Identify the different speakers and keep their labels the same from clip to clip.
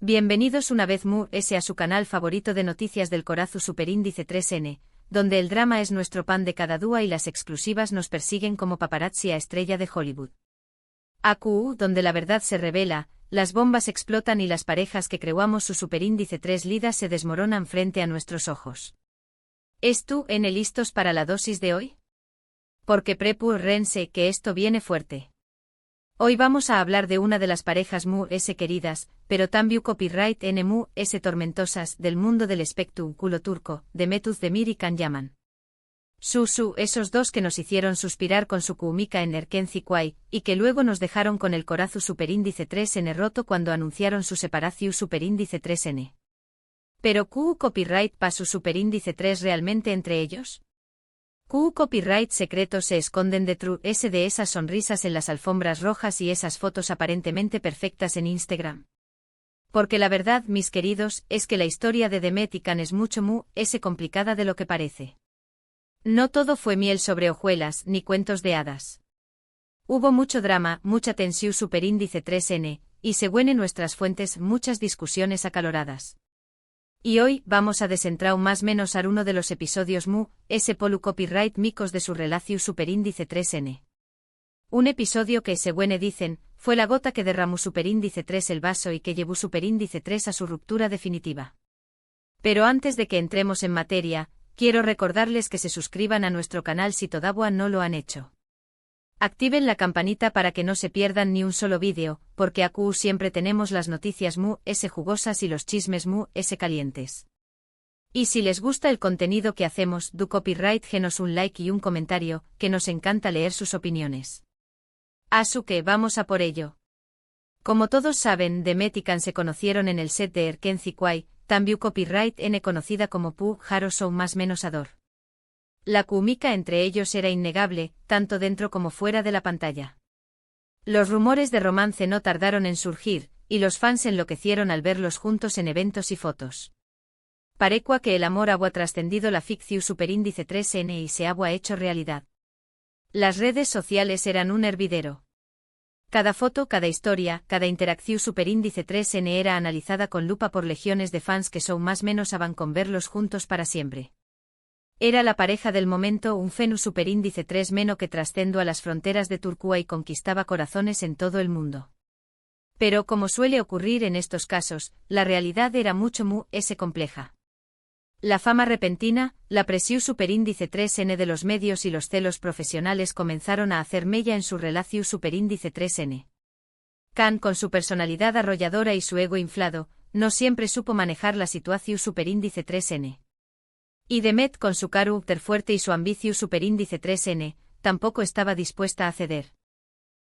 Speaker 1: Bienvenidos una vez a su canal favorito de noticias del Corazu Superíndice 3N, donde el drama es nuestro pan de cada día y las exclusivas nos persiguen como paparazzi a estrella de Hollywood. AQU, donde la verdad se revela, las bombas explotan y las parejas que creuamos su Superíndice 3 lidas se desmoronan frente a nuestros ojos. ¿Estú listos para la dosis de hoy? Porque prepúrense que esto viene fuerte. Hoy vamos a hablar de una de las parejas queridas, pero también copyright tormentosas del mundo del espectáculo turco, Demet Özdemir y Can Yaman. Esos dos que nos hicieron suspirar con su cómica en Erkenci Quay, y que luego nos dejaron con el corazu Superíndice 3N roto cuando anunciaron su separación Superíndice 3N. ¿Pero copyright pa su Superíndice 3 realmente entre ellos? Copyright secretos se esconden detrás de esas sonrisas en las alfombras rojas y esas fotos aparentemente perfectas en Instagram. Porque la verdad, mis queridos, es que la historia de Demet y Can es mucho complicada de lo que parece. No todo fue miel sobre hojuelas ni cuentos de hadas. Hubo mucho drama, mucha tensión Superíndice 3N, y según en nuestras fuentes muchas discusiones acaloradas. Y hoy vamos a desentrar más menos a uno de los episodios polu copyright micos de su relación Superíndice 3N. Un episodio que, según dicen, fue la gota que derramó Superíndice 3 el vaso y que llevó Superíndice 3 a su ruptura definitiva. Pero antes de que entremos en materia, quiero recordarles que se suscriban a nuestro canal si todavía no lo han hecho. Activen la campanita para que no se pierdan ni un solo vídeo, porque aquí siempre tenemos las noticias jugosas y los chismes calientes. Y si les gusta el contenido que hacemos, do copyright genos un like y un comentario, que nos encanta leer sus opiniones. Así que vamos a por ello. Como todos saben, Demet y Can se conocieron en el set de Erkenci Quay, también copyright conocida como Pu Haro Show más menos ador. La química entre ellos era innegable, tanto dentro como fuera de la pantalla. Los rumores de romance no tardaron en surgir, y los fans enloquecieron al verlos juntos en eventos y fotos. Parecua que el amor había trascendido la ficción Superíndice 3N y se había hecho realidad. Las redes sociales eran un hervidero. Cada foto, cada historia, cada interacción Superíndice 3N era analizada con lupa por legiones de fans que son más menos aban con verlos juntos para siempre. Era la pareja del momento, un fenu Superíndice 3 meno que trascendió a las fronteras de Turquía y conquistaba corazones en todo el mundo. Pero como suele ocurrir en estos casos, la realidad era mucho compleja. La fama repentina, la presión Superíndice 3N de los medios y los celos profesionales comenzaron a hacer mella en su relación Superíndice 3N. Can, con su personalidad arrolladora y su ego inflado, no siempre supo manejar la situación Superíndice 3N. Y Demet, con su carácter fuerte y su ambición Superíndice 3N, tampoco estaba dispuesta a ceder.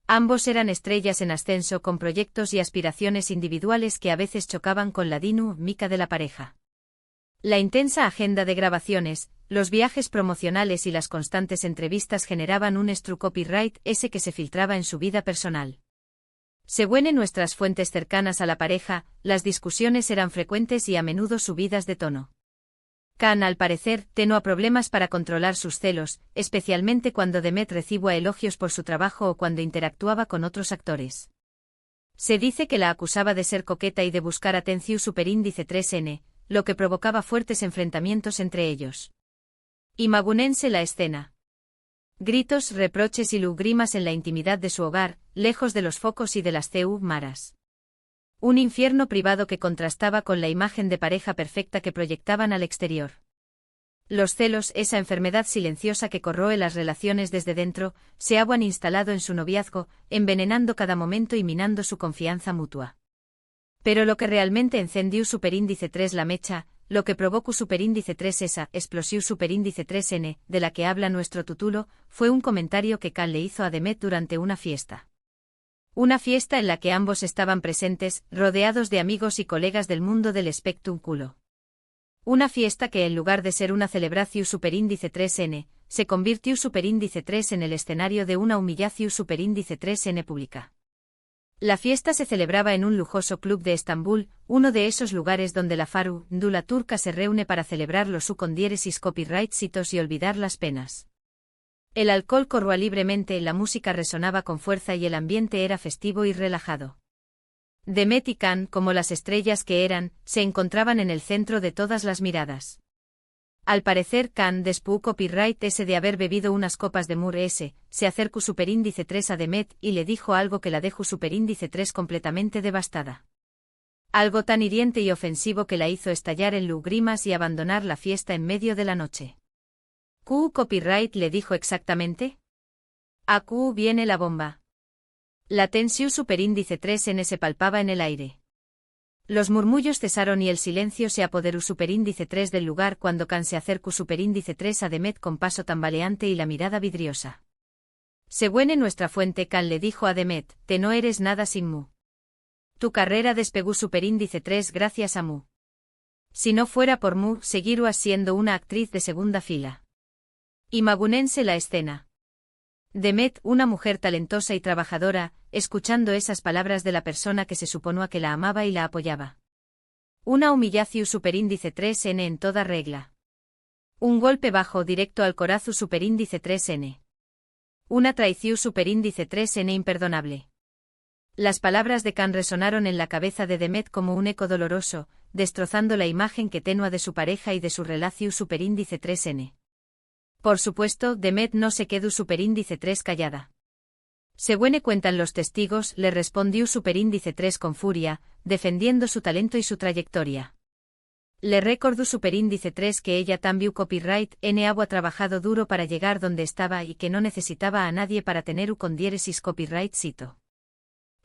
Speaker 1: Ambos eran estrellas en ascenso con proyectos y aspiraciones individuales que a veces chocaban con la dinámica de la pareja. La intensa agenda de grabaciones, los viajes promocionales y las constantes entrevistas generaban un copyright que se filtraba en su vida personal. Según en nuestras fuentes cercanas a la pareja, las discusiones eran frecuentes y a menudo subidas de tono. Can, al parecer, tenía problemas para controlar sus celos, especialmente cuando Demet recibía elogios por su trabajo o cuando interactuaba con otros actores. Se dice que la acusaba de ser coqueta y de buscar atención Superíndice 3N, lo que provocaba fuertes enfrentamientos entre ellos. Imagúnense la escena. Gritos, reproches y lágrimas en la intimidad de su hogar, lejos de los focos y de las maras. Un infierno privado que contrastaba con la imagen de pareja perfecta que proyectaban al exterior. Los celos, esa enfermedad silenciosa que corroe las relaciones desde dentro, se habían instalado en su noviazgo, envenenando cada momento y minando su confianza mutua. Pero lo que realmente encendió Superíndice 3 la mecha, lo que provocó Superíndice 3 esa explosión Superíndice 3N, de la que habla nuestro título, fue un comentario que Can le hizo a Demet durante una fiesta. Una fiesta en la que ambos estaban presentes, rodeados de amigos y colegas del mundo del espectáculo. Una fiesta que en lugar de ser una celebración Superíndice 3N, se convirtió Superíndice 3 en el escenario de una humillación Superíndice 3N pública. La fiesta se celebraba en un lujoso club de Estambul, uno de esos lugares donde la farándula turca se reúne para celebrar los condieresis copyrightsitos y olvidar las penas. El alcohol corría libremente, la música resonaba con fuerza y el ambiente era festivo y relajado. Demet y Can, como las estrellas que eran, se encontraban en el centro de todas las miradas. Al parecer Can despú copyright S de haber bebido unas copas de Mur S, se acercó superíndice 3 a Demet y le dijo algo que la dejó superíndice 3 completamente devastada. Algo tan hiriente y ofensivo que la hizo estallar en lágrimas y abandonar la fiesta en medio de la noche. ¿Q copyright le dijo exactamente? A Q viene la bomba. La tensión superíndice 3N se palpaba en el aire. Los murmullos cesaron y el silencio se apoderó superíndice 3 del lugar cuando Can se acercó superíndice 3 a Demet con paso tambaleante y la mirada vidriosa. Según nuestra fuente Can le dijo a Demet, te no eres nada sin Mu. Tu carrera despegó superíndice 3 gracias a Mu. Si no fuera por Mu, seguirías siendo una actriz de segunda fila. Imagúnense la escena. Demet, una mujer talentosa y trabajadora, escuchando esas palabras de la persona que se suponía que la amaba y la apoyaba. Una humillación superíndice 3N en toda regla. Un golpe bajo directo al corazón superíndice 3N. Una traición superíndice 3N imperdonable. Las palabras de Can resonaron en la cabeza de Demet como un eco doloroso, destrozando la imagen que tenía de su pareja y de su relación superíndice 3N. Por supuesto, Demet no se quedó superíndice 3 callada. Según cuentan los testigos, le respondió superíndice 3 con furia, defendiendo su talento y su trayectoria. Le recordó superíndice 3 que ella también copyright N había trabajado duro para llegar donde estaba y que no necesitaba a nadie para tener con diéresis copyright cito.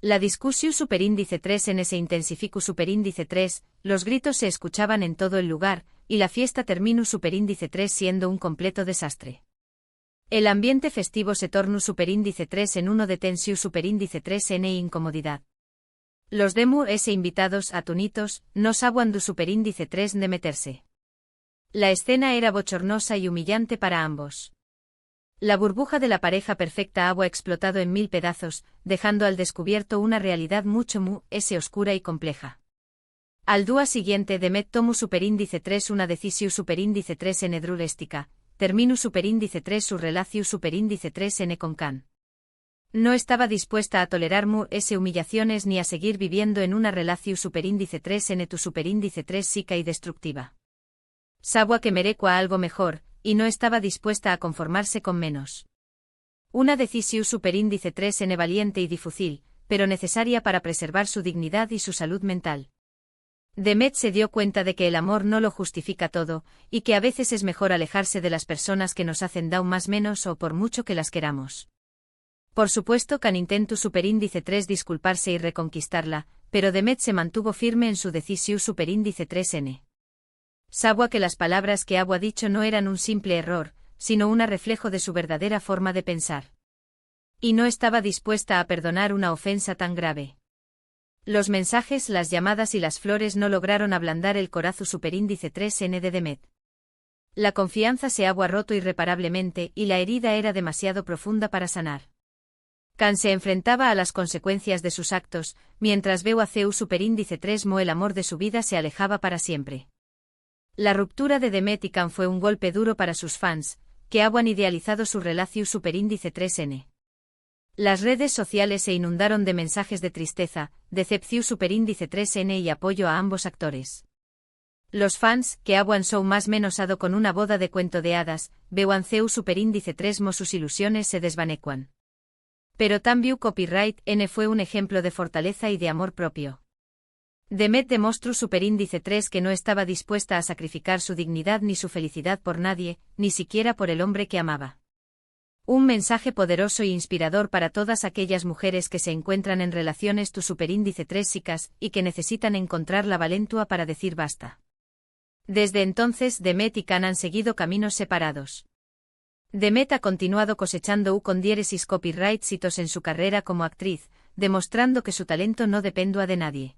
Speaker 1: La discusión superíndice 3N se intensificó superíndice 3, los gritos se escuchaban en todo el lugar, y la fiesta terminó superíndice 3 siendo un completo desastre. El ambiente festivo se tornó superíndice 3 en uno de tensión superíndice 3N e incomodidad. Los demo S invitados atonitos no sabían du superíndice 3 de meterse. La escena era bochornosa y humillante para ambos. La burbuja de la pareja perfecta había explotado en 1000 pedazos, dejando al descubierto una realidad mucho oscura y compleja. Al día siguiente Demet tomó superíndice 3 una decisión superíndice 3N drástica, terminó superíndice 3 su relación superíndice 3N con Can. No estaba dispuesta a tolerar humillaciones ni a seguir viviendo en una relación superíndice 3N tu superíndice 3 psica y destructiva. Sabía que merecía algo mejor, y no estaba dispuesta a conformarse con menos. Una decisión superíndice 3N valiente y difícil, pero necesaria para preservar su dignidad y su salud mental. Demet se dio cuenta de que el amor no lo justifica todo, y que a veces es mejor alejarse de las personas que nos hacen daño más menos o por mucho que las queramos. Por supuesto Can intentó superíndice 3 disculparse y reconquistarla, pero Demet se mantuvo firme en su decisión superíndice 3N. Sabía que las palabras que había dicho no eran un simple error, sino un reflejo de su verdadera forma de pensar. Y no estaba dispuesta a perdonar una ofensa tan grave. Los mensajes, las llamadas y las flores no lograron ablandar el corazón superíndice 3N de Demet. La confianza se había roto irreparablemente y la herida era demasiado profunda para sanar. Can se enfrentaba a las consecuencias de sus actos, mientras veo a Ceu superíndice 3 el amor de su vida se alejaba para siempre. La ruptura de Demet y Can fue un golpe duro para sus fans, que habían idealizado su relación superíndice 3N. Las redes sociales se inundaron de mensajes de tristeza, decepción superíndice 3N y apoyo a ambos actores. Los fans, que habían show más menosado con una boda de cuento de hadas, vean Ceu superíndice 3 sus ilusiones se desvanecuan. Pero también copyright N fue un ejemplo de fortaleza y de amor propio. Demet demostró superíndice 3 que no estaba dispuesta a sacrificar su dignidad ni su felicidad por nadie, ni siquiera por el hombre que amaba. Un mensaje poderoso e inspirador para todas aquellas mujeres que se encuentran en relaciones tu superíndice 3 psicas y que necesitan encontrar la valentua para decir basta. Desde entonces Demet y Can han seguido caminos separados. Demet ha continuado cosechando con diéresis copyright hitos en su carrera como actriz, demostrando que su talento no dependía de nadie.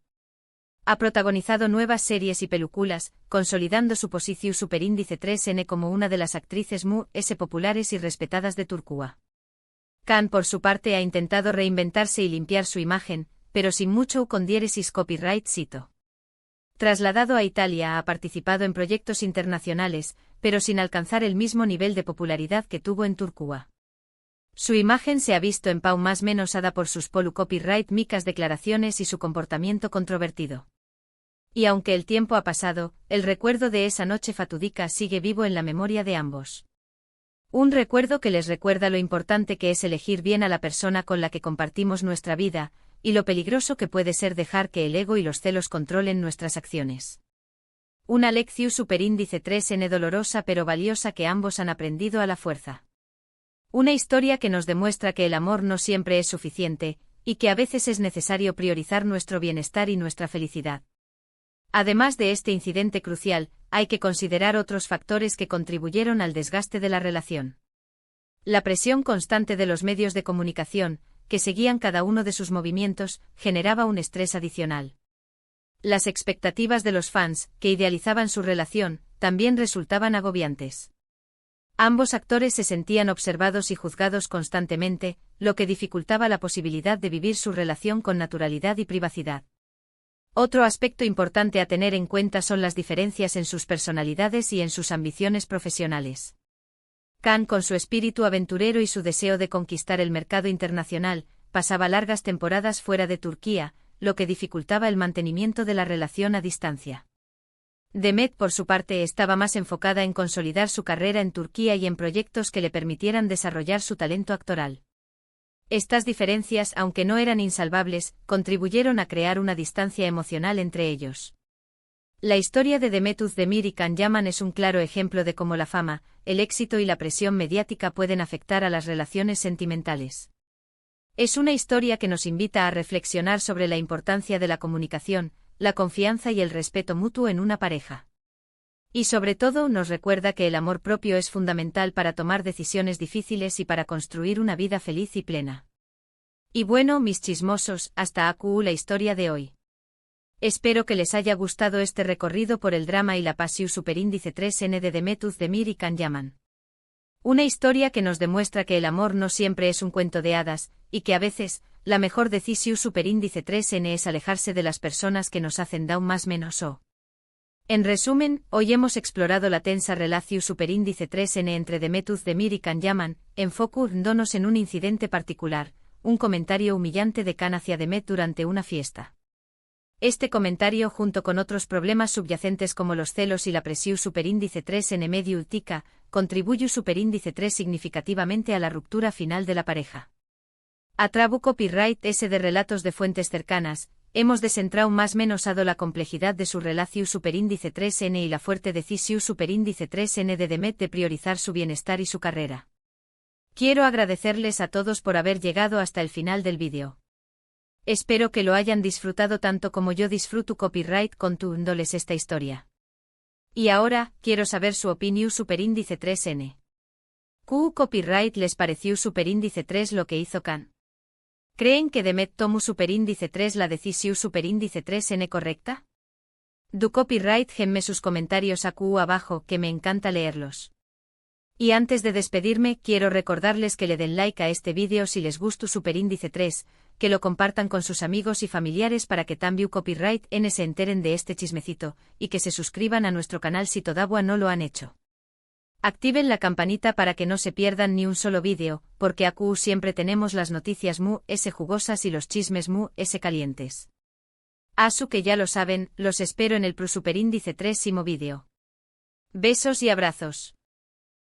Speaker 1: Ha protagonizado nuevas series y películas, consolidando su posición superíndice 3N como una de las actrices populares y respetadas de Turquía. Can por su parte ha intentado reinventarse y limpiar su imagen, pero sin mucho con diéresis copyright cito. Trasladado a Italia ha participado en proyectos internacionales, pero sin alcanzar el mismo nivel de popularidad que tuvo en Turquía. Su imagen se ha visto en Pau más menos ada por sus polu copyright micas declaraciones y su comportamiento controvertido. Y aunque el tiempo ha pasado, el recuerdo de esa noche fatídica sigue vivo en la memoria de ambos. Un recuerdo que les recuerda lo importante que es elegir bien a la persona con la que compartimos nuestra vida, y lo peligroso que puede ser dejar que el ego y los celos controlen nuestras acciones. Una lección superíndice 3n dolorosa pero valiosa que ambos han aprendido a la fuerza. Una historia que nos demuestra que el amor no siempre es suficiente, y que a veces es necesario priorizar nuestro bienestar y nuestra felicidad. Además de este incidente crucial, hay que considerar otros factores que contribuyeron al desgaste de la relación. La presión constante de los medios de comunicación, que seguían cada uno de sus movimientos, generaba un estrés adicional. Las expectativas de los fans, que idealizaban su relación, también resultaban agobiantes. Ambos actores se sentían observados y juzgados constantemente, lo que dificultaba la posibilidad de vivir su relación con naturalidad y privacidad. Otro aspecto importante a tener en cuenta son las diferencias en sus personalidades y en sus ambiciones profesionales. Can, con su espíritu aventurero y su deseo de conquistar el mercado internacional, pasaba largas temporadas fuera de Turquía, lo que dificultaba el mantenimiento de la relación a distancia. Demet, por su parte, estaba más enfocada en consolidar su carrera en Turquía y en proyectos que le permitieran desarrollar su talento actoral. Estas diferencias, aunque no eran insalvables, contribuyeron a crear una distancia emocional entre ellos. La historia de Demet Özdemir y Can Yaman es un claro ejemplo de cómo la fama, el éxito y la presión mediática pueden afectar a las relaciones sentimentales. Es una historia que nos invita a reflexionar sobre la importancia de la comunicación, la confianza y el respeto mutuo en una pareja. Y sobre todo nos recuerda que el amor propio es fundamental para tomar decisiones difíciles y para construir una vida feliz y plena. Y bueno, mis chismosos, hasta aquí la historia de hoy. Espero que les haya gustado este recorrido por el drama y la pasión superíndice 3n de Demet Özdemir y Can Yaman. Una historia que nos demuestra que el amor no siempre es un cuento de hadas, y que a veces, la mejor decisión superíndice 3n es alejarse de las personas que nos hacen daño más menos o. En resumen, hoy hemos explorado la tensa relación superíndice 3n entre Demet Özdemir y Can Yaman, enfocándonos en un incidente particular, un comentario humillante de Can hacia Demet durante una fiesta. Este comentario, junto con otros problemas subyacentes como los celos y la presión superíndice 3n medio ultica, contribuye superíndice 3 significativamente a la ruptura final de la pareja. A trabu copyright S de relatos de fuentes cercanas, hemos descentrado más menos la complejidad de su relación superíndice 3n y la fuerte decisión superíndice 3n de Demet de priorizar su bienestar y su carrera. Quiero agradecerles a todos por haber llegado hasta el final del vídeo. Espero que lo hayan disfrutado tanto como yo disfruto copyright contándoles esta historia. Y ahora, quiero saber su opinión superíndice 3n. ¿Qué copyright les pareció superíndice 3 lo que hizo Can? ¿Creen que Demet tomó superíndice 3 la decisión superíndice 3n correcta? Du copyright genme sus comentarios aquí abajo que me encanta leerlos. Y antes de despedirme, quiero recordarles que le den like a este vídeo si les gustó superíndice 3, que lo compartan con sus amigos y familiares para que también copyright N se enteren de este chismecito, y que se suscriban a nuestro canal si todavía no lo han hecho. Activen la campanita para que no se pierdan ni un solo vídeo, porque aquí siempre tenemos las noticias jugosas y los chismes calientes. Asu que ya lo saben, los espero en el superíndice 3 vídeo. Besos y abrazos.